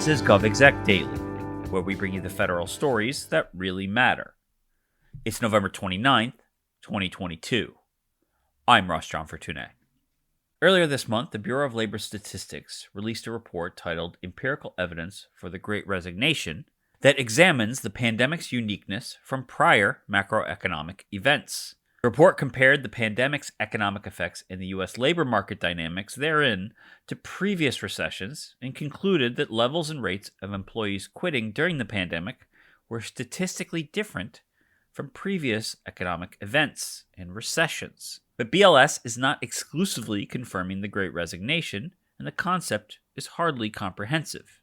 This is GovExec Daily, where we bring you the federal stories that really matter. It's November 29th, 2022. I'm Ross John Fortuné. Earlier this month, the Bureau of Labor Statistics released a report titled Empirical Evidence for the Great Resignation that examines the pandemic's uniqueness from prior macroeconomic events. The report compared the pandemic's economic effects in the U.S. labor market dynamics therein to previous recessions and concluded that levels and rates of employees quitting during the pandemic were statistically different from previous economic events and recessions. But BLS is not exclusively confirming the Great Resignation, and the concept is hardly comprehensive.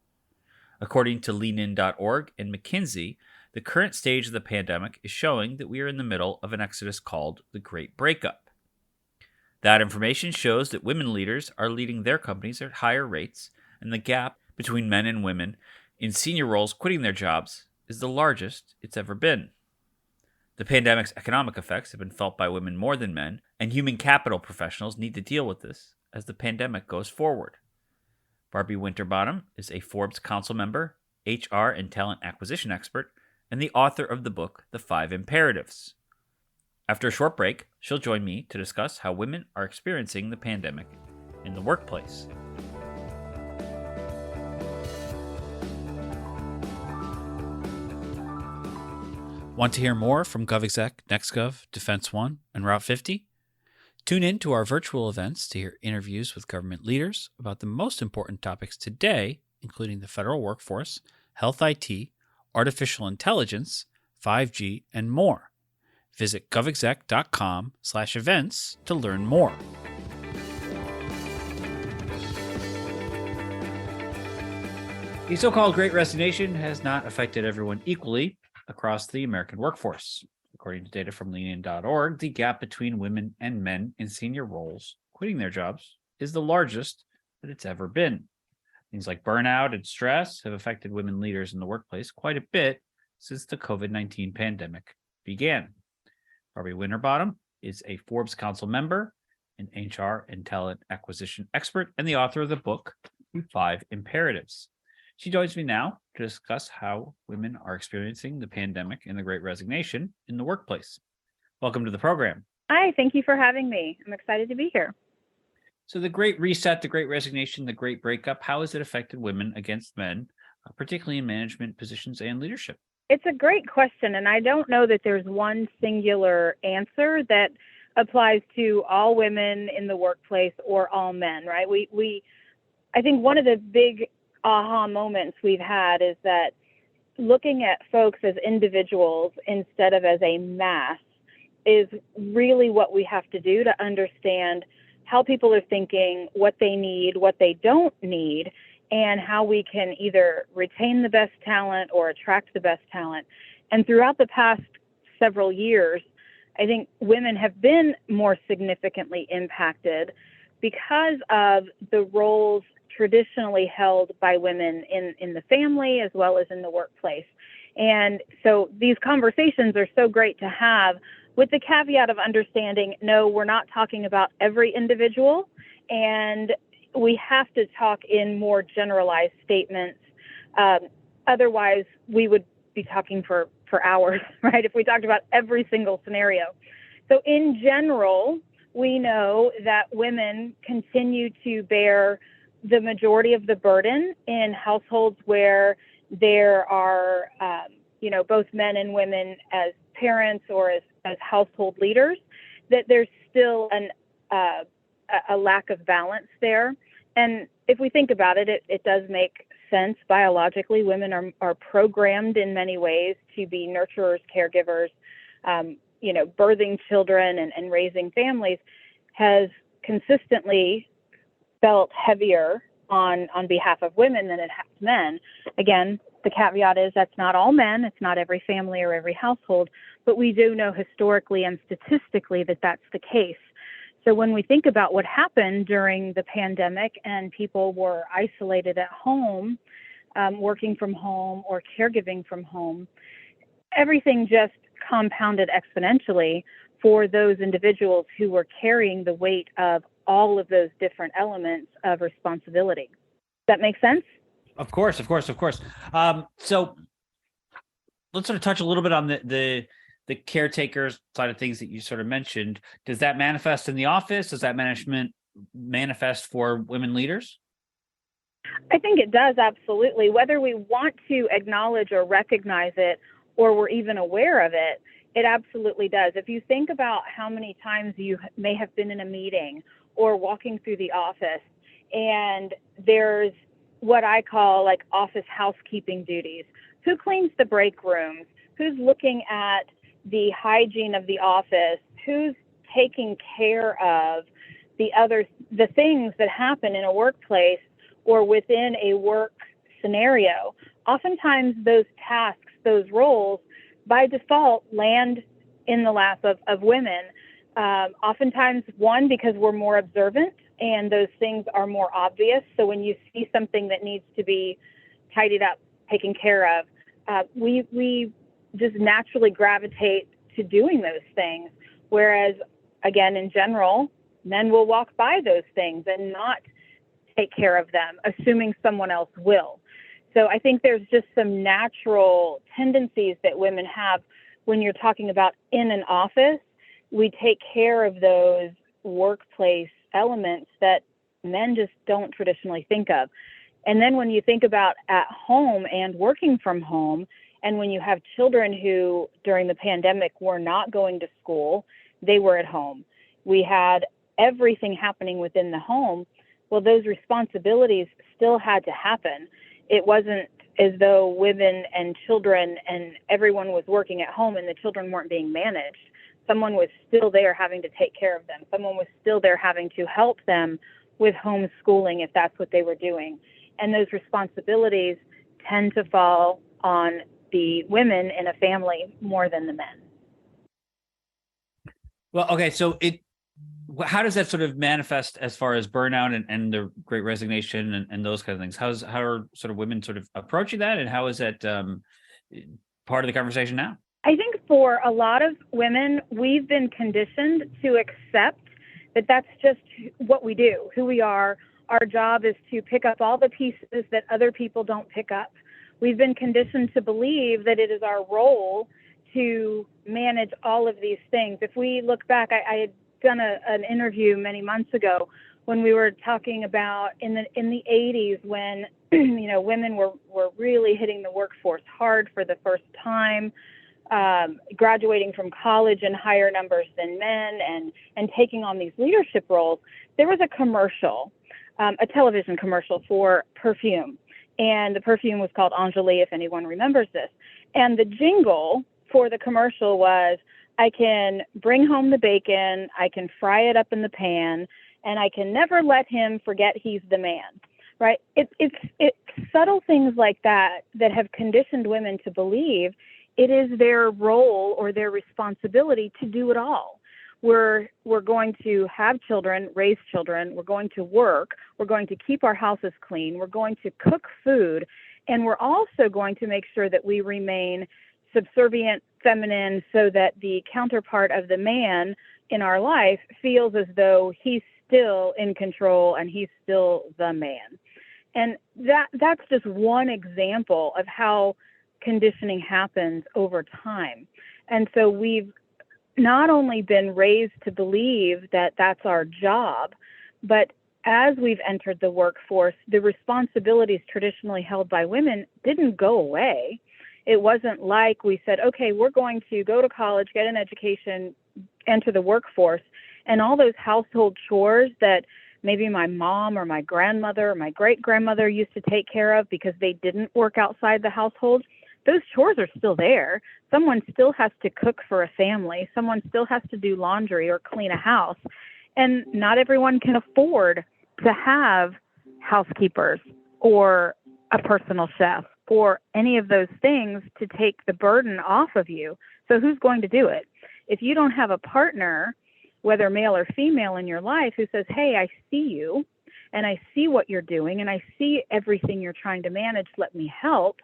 According to leanin.org and McKinsey, the current stage of the pandemic is showing that we are in the middle of an exodus called the Great Breakup. That information shows that women leaders are leading their companies at higher rates, and the gap between men and women in senior roles quitting their jobs is the largest it's ever been. The pandemic's economic effects have been felt by women more than men, and human capital professionals need to deal with this as the pandemic goes forward. Barbie Winterbottom is a Forbes Council member, HR and talent acquisition expert, and the author of the book, The 5 Imperatives. After a short break, she'll join me to discuss how women are experiencing the pandemic in the workplace. Want to hear more from GovExec, NextGov, Defense One, and Route 50? Tune in to our virtual events to hear interviews with government leaders about the most important topics today, including the federal workforce, health IT, artificial intelligence, 5G, and more. Visit govexec.com/events to learn more. The so-called Great Resignation has not affected everyone equally across the American workforce. According to data from leanin.org, the gap between women and men in senior roles quitting their jobs is the largest that it's ever been. Things like burnout and stress have affected women leaders in the workplace quite a bit since the COVID-19 pandemic began. Barbie Winterbottom is a Forbes Council member, an HR and talent acquisition expert, and the author of the book, The 5 Imperatives. She joins me now to discuss how women are experiencing the pandemic and the Great Resignation in the workplace. Welcome to the program. Hi, thank you for having me. I'm excited to be here. So the Great Reset, the Great Resignation, the Great Breakup, how has it affected women against men, particularly in management positions and leadership? It's a great question, and I don't know that there's one singular answer that applies to all women in the workplace or all men, right? I think one of the big aha moments we've had is that looking at folks as individuals instead of as a mass is really what we have to do to understand how people are thinking, what they need, what they don't need, and how we can either retain the best talent or attract the best talent. And throughout the past several years, I think women have been more significantly impacted because of the roles traditionally held by women in the family as well as in the workplace. And so these conversations are so great to have, with the caveat of understanding, no, we're not talking about every individual, and we have to talk in more generalized statements. Otherwise, we would be talking for hours, right, if we talked about every single scenario. So in general, we know that women continue to bear the majority of the burden in households where there are, both men and women as parents or as household leaders, that there's still a lack of balance there. And if we think about it, it does make sense biologically. Women are programmed in many ways to be nurturers, caregivers, birthing children and raising families has consistently felt heavier on behalf of women than it has men. Again, the caveat is that's not all men, it's not every family or every household, but we do know historically and statistically that that's the case. So when we think about what happened during the pandemic and people were isolated at home, working from home or caregiving from home, everything just compounded exponentially for those individuals who were carrying the weight of all of those different elements of responsibility. Does that make sense? Of course, of course, of course. So let's sort of touch a little bit on the caretakers side of things that you sort of mentioned. Does that manifest in the office? Does that management manifest for women leaders? I think it does, absolutely. Whether we want to acknowledge or recognize it or we're even aware of it, it absolutely does. If you think about how many times you may have been in a meeting or walking through the office and there's what I call like office housekeeping duties. Who cleans the break rooms? Who's looking at the hygiene of the office? Who's taking care of the things that happen in a workplace or within a work scenario? Oftentimes those tasks, those roles, by default land in the lap of women. Oftentimes, one, because we're more observant and those things are more obvious. So when you see something that needs to be tidied up, taken care of, we just naturally gravitate to doing those things. Whereas, again, in general, men will walk by those things and not take care of them, assuming someone else will. So I think there's just some natural tendencies that women have when you're talking about in an office. We take care of those workplace elements that men just don't traditionally think of. And then when you think about at home and working from home, and when you have children who during the pandemic were not going to school, they were at home. We had everything happening within the home. Well, those responsibilities still had to happen. It wasn't as though women and children and everyone was working at home and the children weren't being managed. Someone was still there having to take care of them. Someone was still there having to help them with homeschooling if that's what they were doing. And those responsibilities tend to fall on the women in a family more than the men. Well, okay, so how does that sort of manifest as far as burnout and the Great Resignation and those kind of things? How are sort of women sort of approaching that, and how is that part of the conversation now? I think for a lot of women, we've been conditioned to accept that that's just what we do, who we are. Our job is to pick up all the pieces that other people don't pick up. We've been conditioned to believe that it is our role to manage all of these things. If we look back, I had done an interview many months ago when we were talking about in the 80s when women were really hitting the workforce hard for the first time, graduating from college in higher numbers than men and taking on these leadership roles. There was a commercial, a television commercial for perfume, and the perfume was called Angeli, if anyone remembers this. And the jingle for the commercial was, I can bring home the bacon, I can fry it up in the pan, and I can never let him forget he's the man, right? It's subtle things like that that have conditioned women to believe it is their role or their responsibility to do it all. We're going to have children, raise children, we're going to work, we're going to keep our houses clean, we're going to cook food, and we're also going to make sure that we remain subservient, feminine, so that the counterpart of the man in our life feels as though he's still in control and he's still the man. And that's just one example of how conditioning happens over time. And so we've not only been raised to believe that that's our job, but as we've entered the workforce, the responsibilities traditionally held by women didn't go away. It wasn't like we said, okay, we're going to go to college, get an education, enter the workforce, and all those household chores that maybe my mom or my grandmother or my great-grandmother used to take care of because they didn't work outside the household, those chores are still there. Someone still has to cook for a family. Someone still has to do laundry or clean a house. And not everyone can afford to have housekeepers or a personal chef or any of those things to take the burden off of you. So who's going to do it? If you don't have a partner, whether male or female in your life, who says, hey, I see you and I see what you're doing and I see everything you're trying to manage, let me help.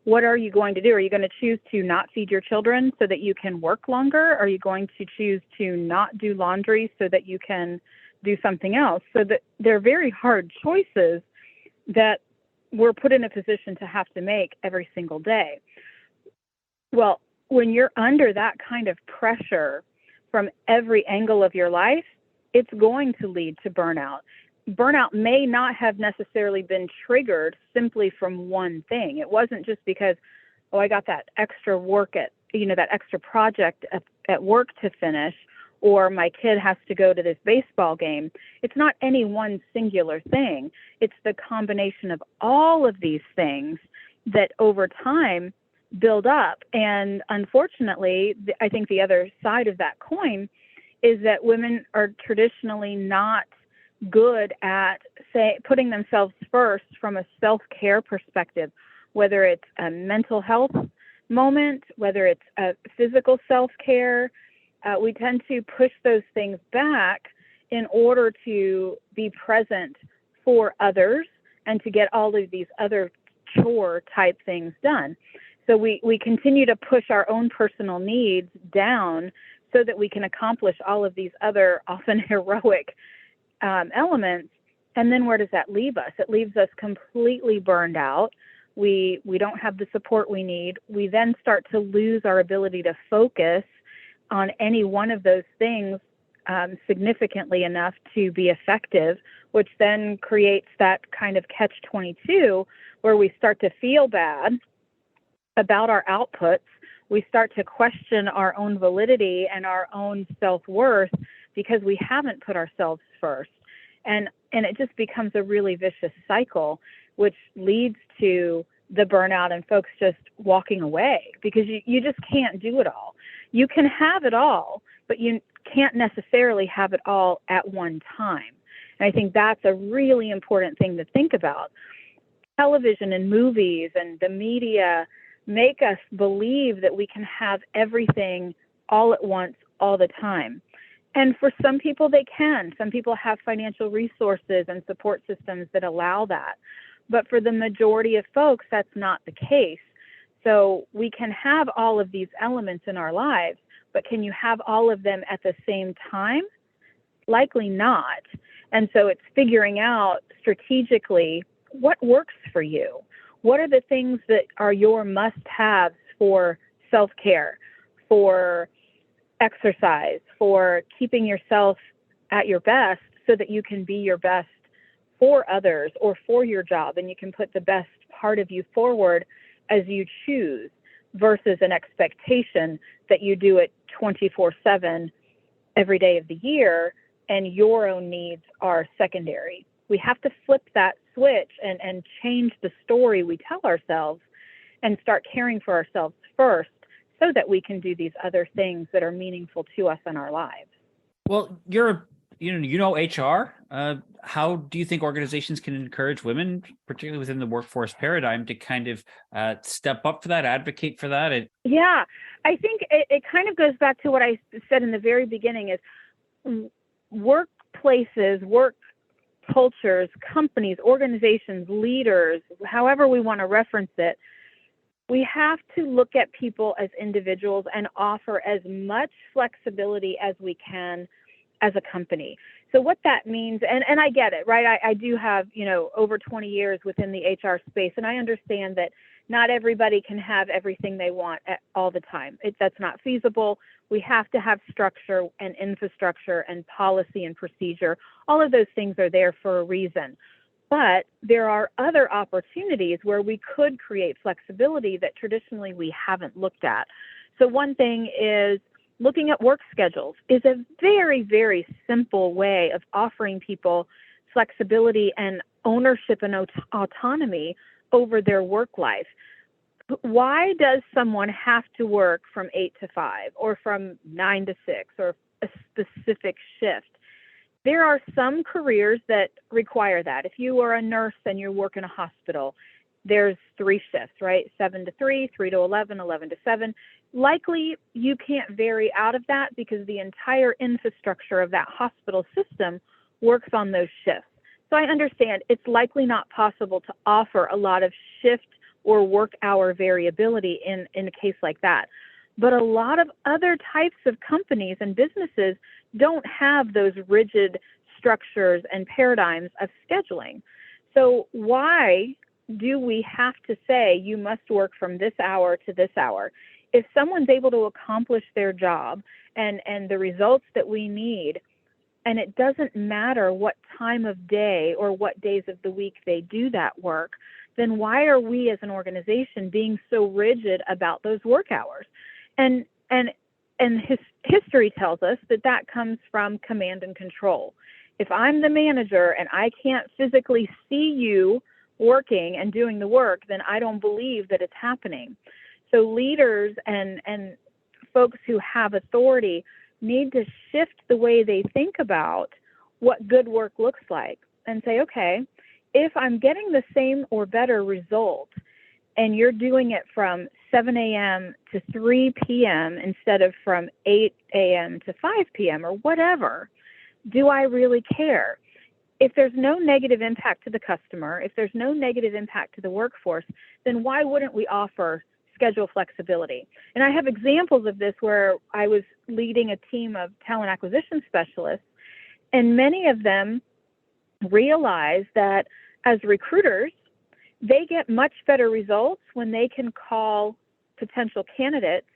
What are you going to do? Are you going to choose to not feed your children so that you can work longer? Are you going to choose to not do laundry so that you can do something else? So that they're very hard choices that we're put in a position to have to make every single day. Well, when you're under that kind of pressure from every angle of your life, it's going to lead to burnout. Burnout may not have necessarily been triggered simply from one thing. It wasn't just because, oh, I got that extra work that extra project at work to finish, or my kid has to go to this baseball game. It's not any one singular thing. It's the combination of all of these things that over time build up. And unfortunately, I think the other side of that coin is that women are traditionally not good at putting themselves first from a self-care perspective, whether it's a mental health moment, whether it's a physical self-care. We tend to push those things back in order to be present for others and to get all of these other chore type things done. So we continue to push our own personal needs down so that we can accomplish all of these other often heroic elements. And then where does that leave us? It leaves us completely burned out. We don't have the support we need. We then start to lose our ability to focus on any one of those things significantly enough to be effective, which then creates that kind of catch-22 where we start to feel bad about our outputs. We start to question our own validity and our own self-worth because we haven't put ourselves first. And it just becomes a really vicious cycle, which leads to the burnout and folks just walking away because you just can't do it all. You can have it all, but you can't necessarily have it all at one time. And I think that's a really important thing to think about. Television and movies and the media make us believe that we can have everything all at once, all the time. And for some people, they can. Some people have financial resources and support systems that allow that. But for the majority of folks, that's not the case. So we can have all of these elements in our lives, but can you have all of them at the same time? Likely not. And so it's figuring out strategically what works for you. What are the things that are your must-haves for self-care, for exercise, for keeping yourself at your best so that you can be your best for others or for your job, and you can put the best part of you forward as you choose versus an expectation that you do it 24/7 every day of the year and your own needs are secondary. We have to flip that switch and change the story we tell ourselves and start caring for ourselves first so that we can do these other things that are meaningful to us in our lives. Well, you know HR. How do you think organizations can encourage women, particularly within the workforce paradigm, to kind of step up for that, advocate for that? Yeah, I think it kind of goes back to what I said in the very beginning is workplaces, work cultures, companies, organizations, leaders, however we want to reference it, we have to look at people as individuals and offer as much flexibility as we can as a company. So what that means, and I get it, right? I do have, over 20 years within the HR space, and I understand that not everybody can have everything they want all the time. That's not feasible. We have to have structure and infrastructure and policy and procedure. All of those things are there for a reason. But there are other opportunities where we could create flexibility that traditionally we haven't looked at. So one thing is looking at work schedules is a very, very simple way of offering people flexibility and ownership and autonomy over their work life. Why does someone have to work from 8 to 5 or from 9 to 6 or a specific shift? There are some careers that require that. If you are a nurse and you work in a hospital, there's 3 shifts, right? 7 to 3, 3 to 11, 11 to 7. Likely you can't vary out of that because the entire infrastructure of that hospital system works on those shifts. So I understand it's likely not possible to offer a lot of shift or work hour variability in a case like that. But a lot of other types of companies and businesses don't have those rigid structures and paradigms of scheduling. So why do we have to say you must work from this hour to this hour? If someone's able to accomplish their job and the results that we need, and it doesn't matter what time of day or what days of the week they do that work, then why are we as an organization being so rigid about those work hours? And history tells us that comes from command and control. If I'm the manager and I can't physically see you working and doing the work, then I don't believe that it's happening. So leaders and folks who have authority need to shift the way they think about what good work looks like and say, okay, if I'm getting the same or better result and you're doing it from 7 a.m. to 3 p.m. instead of from 8 a.m. to 5 p.m. or whatever, do I really care? If there's no negative impact to the customer, if there's no negative impact to the workforce, then why wouldn't we offer schedule flexibility? And I have examples of this where I was leading a team of talent acquisition specialists, and many of them realize that as recruiters, they get much better results when they can call potential candidates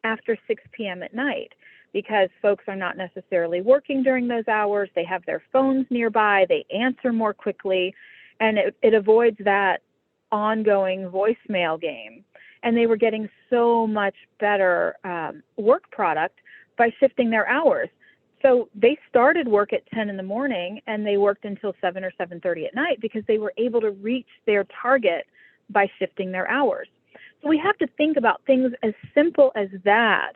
after 6 p.m. at night, because folks are not necessarily working during those hours. They have their phones nearby. They answer more quickly, and it avoids that ongoing voicemail game. And they were getting so much better work product by shifting their hours. So they started work at 10 in the morning and they worked until 7 or 7:30 at night because they were able to reach their target by shifting their hours. So we have to think about things as simple as that,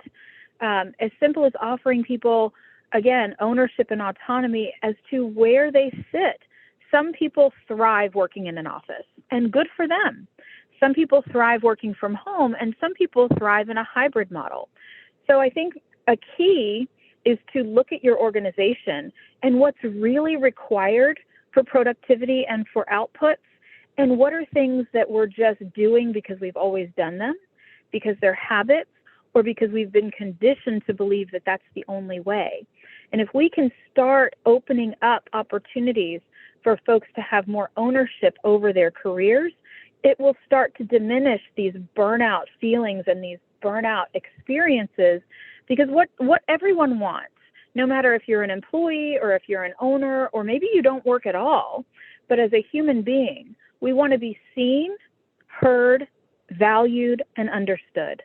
as simple as offering people, again, ownership and autonomy as to where they sit. Some people thrive working in an office, and good for them. Some people thrive working from home, and some people thrive in a hybrid model. So I think a key is to look at your organization and what's really required for productivity and for outputs, and what are things that we're just doing because we've always done them, because they're habits, or because we've been conditioned to believe that that's the only way. And if we can start opening up opportunities for folks to have more ownership over their careers, it will start to diminish these burnout feelings and these burnout experiences, because what everyone wants, no matter if you're an employee or if you're an owner or maybe you don't work at all, but as a human being, we want to be seen, heard, valued, and understood.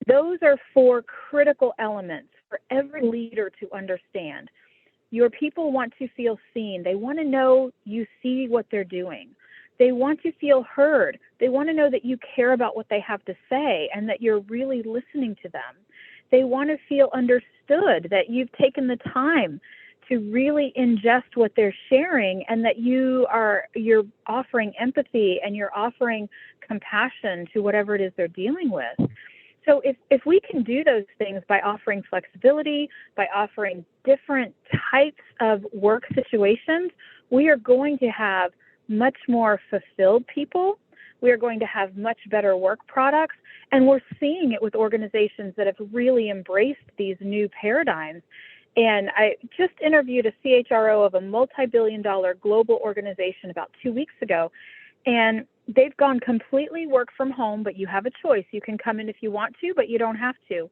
Those are 4 critical elements for every leader to understand. Your people want to feel seen. They want to know you see what they're doing. They want to feel heard. They want to know that you care about what they have to say and that you're really listening to them. They want to feel understood, that you've taken the time to really ingest what they're sharing, and that you're offering empathy and you're offering compassion to whatever it is they're dealing with. So if we can do those things by offering flexibility, by offering different types of work situations, we are going to have much more fulfilled people. We are going to have much better work products. And we're seeing it with organizations that have really embraced these new paradigms. And I just interviewed a CHRO of a multi-billion-dollar global organization about 2 weeks ago. And they've gone completely work from home, but you have a choice. You can come in if you want to, but you don't have to.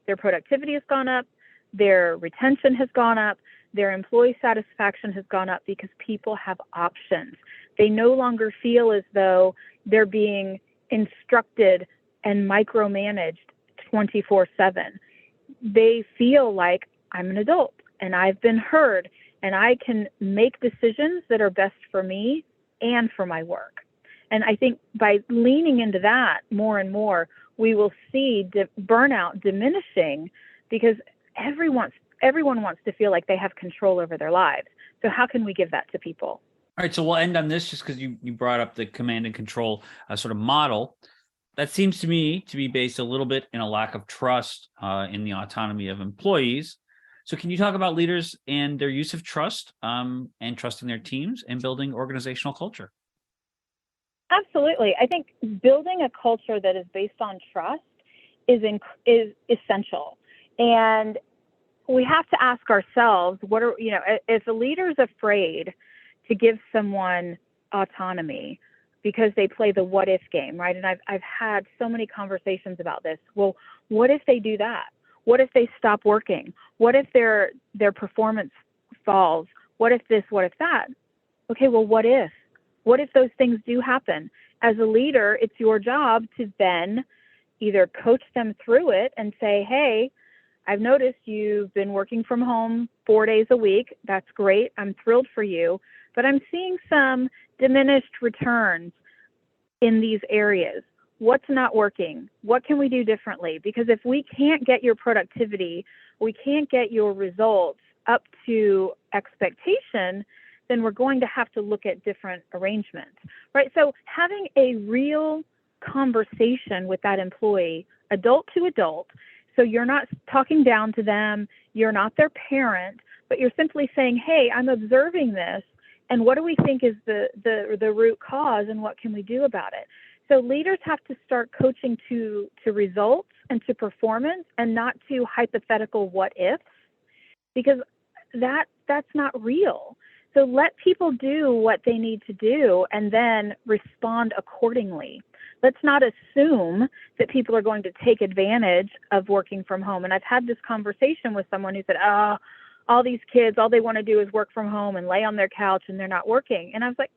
Their productivity has gone up. Their retention has gone up. Their employee satisfaction has gone up because people have options. They no longer feel as though they're being instructed and micromanaged 24/7. They feel like, I'm an adult and I've been heard and I can make decisions that are best for me and for my work. And I think by leaning into that more and more, we will see burnout diminishing, because everyone wants to feel like they have control over their lives. So how can we give that to people? All right, so we'll end on this just because you brought up the command and control sort of model. That seems to me to be based a little bit in a lack of trust in the autonomy of employees. So can you talk about leaders and their use of trust and trusting their teams and building organizational culture? Absolutely. I think building a culture that is based on trust is essential. And we have to ask ourselves, if a leader's afraid to give someone autonomy, because they play the what if game, right? And I've had so many conversations about this. Well, what if they do that? What if they stop working? What if their performance falls? What if this? What if that? Okay, well, what if? What if those things do happen? As a leader, it's your job to then either coach them through it and say, hey, I've noticed you've been working from home 4 days a week. That's great. I'm thrilled for you. But I'm seeing some diminished returns in these areas. What's not working? What can we do differently? Because if we can't get your productivity, we can't get your results up to expectation, then we're going to have to look at different arrangements, right? So having a real conversation with that employee, adult to adult, so you're not talking down to them, you're not their parent, but you're simply saying, hey, I'm observing this, and what do we think is the root cause, and what can we do about it? So leaders have to start coaching to results and to performance, and not to hypothetical what ifs, because that's not real. So let people do what they need to do and then respond accordingly. Let's not assume that people are going to take advantage of working from home. And I've had this conversation with someone who said, all these kids, all they want to do is work from home and lay on their couch and they're not working. And I was like,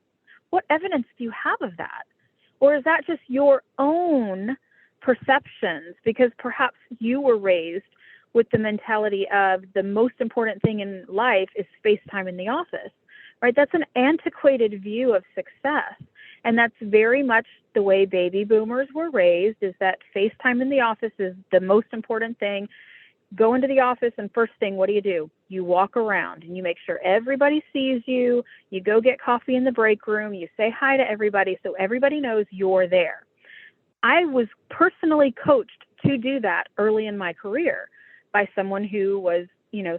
what evidence do you have of that? Or is that just your own perceptions? Because perhaps you were raised with the mentality of the most important thing in life is space time in the office, right? That's an antiquated view of success. And that's very much the way baby boomers were raised, is that face time in the office is the most important thing. Go into the office and first thing, what do? You walk around and you make sure everybody sees you. You go get coffee in the break room. You say hi to everybody so everybody knows you're there. I was personally coached to do that early in my career by someone who was,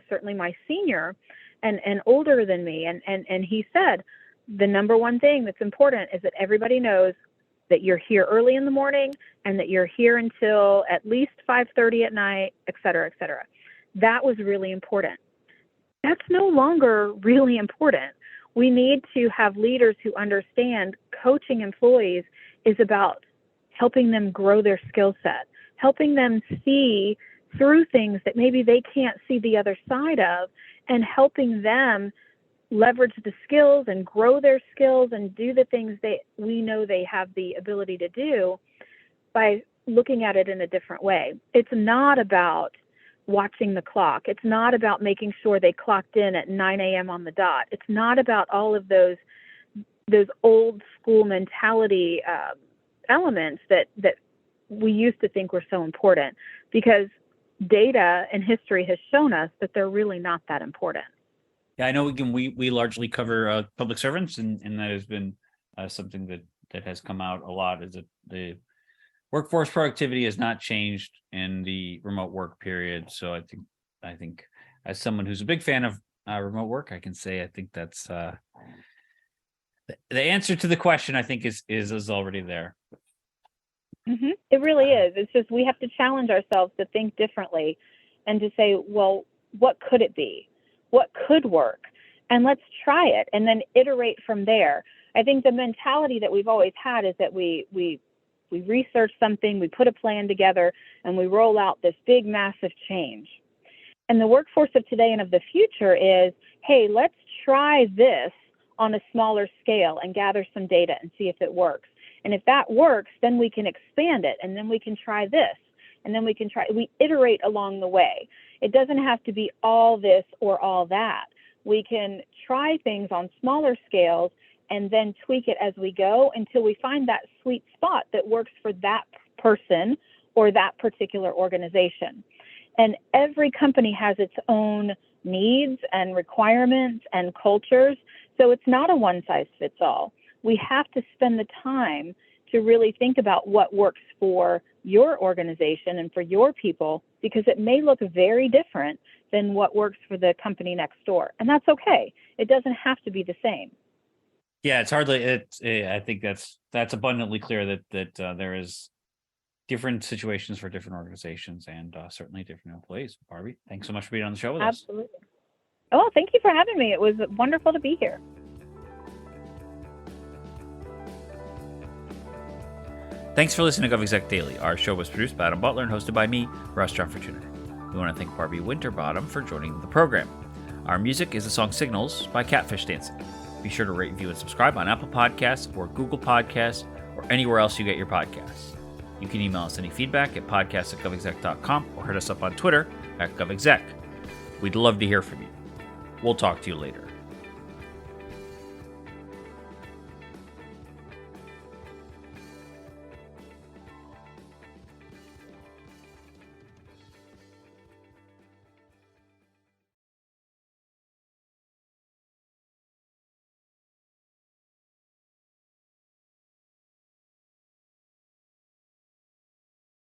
certainly my senior and older than me. And he said, the number one thing that's important is that everybody knows that you're here early in the morning and that you're here until at least 5:30 at night, et cetera, et cetera. That was really important. That's no longer really important. We need to have leaders who understand coaching employees is about helping them grow their skill set, helping them see through things that maybe they can't see the other side of, and helping them leverage the skills and grow their skills and do the things that we know they have the ability to do by looking at it in a different way. It's not about watching the clock. It's not about making sure they clocked in at 9 a.m. on the dot. It's not about all of those old school mentality elements that we used to think were so important, because data and history has shown us that they're really not that important. Yeah, I know we largely cover public servants, and that has been something that has come out a lot, is that the workforce productivity has not changed in the remote work period. So I think as someone who's a big fan of remote work, I can say I think that's the answer to the question. I think is already there. Mm-hmm. It really is. It's just we have to challenge ourselves to think differently and to say, well, what could it be? What could work? And let's try it and then iterate from there. I think the mentality that we've always had is that we research something, we put a plan together, and we roll out this big, massive change. And the workforce of today and of the future is, hey, let's try this on a smaller scale and gather some data and see if it works. And if that works, then we can expand it, and then we can try this, and then we iterate along the way. It doesn't have to be all this or all that. We can try things on smaller scales and then tweak it as we go until we find that sweet spot that works for that person or that particular organization. And every company has its own needs and requirements and cultures, so it's not a one-size-fits-all. We have to spend the time to really think about what works for your organization and for your people, because it may look very different than what works for the company next door. And that's okay. It doesn't have to be the same. Yeah, it's hardly. I think that's abundantly clear that there is different situations for different organizations and certainly different employees. Barbie, thanks so much for being on the show with us. Absolutely. Oh, thank you for having me. It was wonderful to be here. Thanks for listening to GovExec Daily. Our show was produced by Adam Butler and hosted by me, Russ John Fortuna. We want to thank Barbie Winterbottom for joining the program. Our music is the song Signals by Catfish Dancing. Be sure to rate, review, and subscribe on Apple Podcasts or Google Podcasts or anywhere else you get your podcasts. You can email us any feedback at podcast@govexec.com or hit us up on Twitter @govexec. We'd love to hear from you. We'll talk to you later.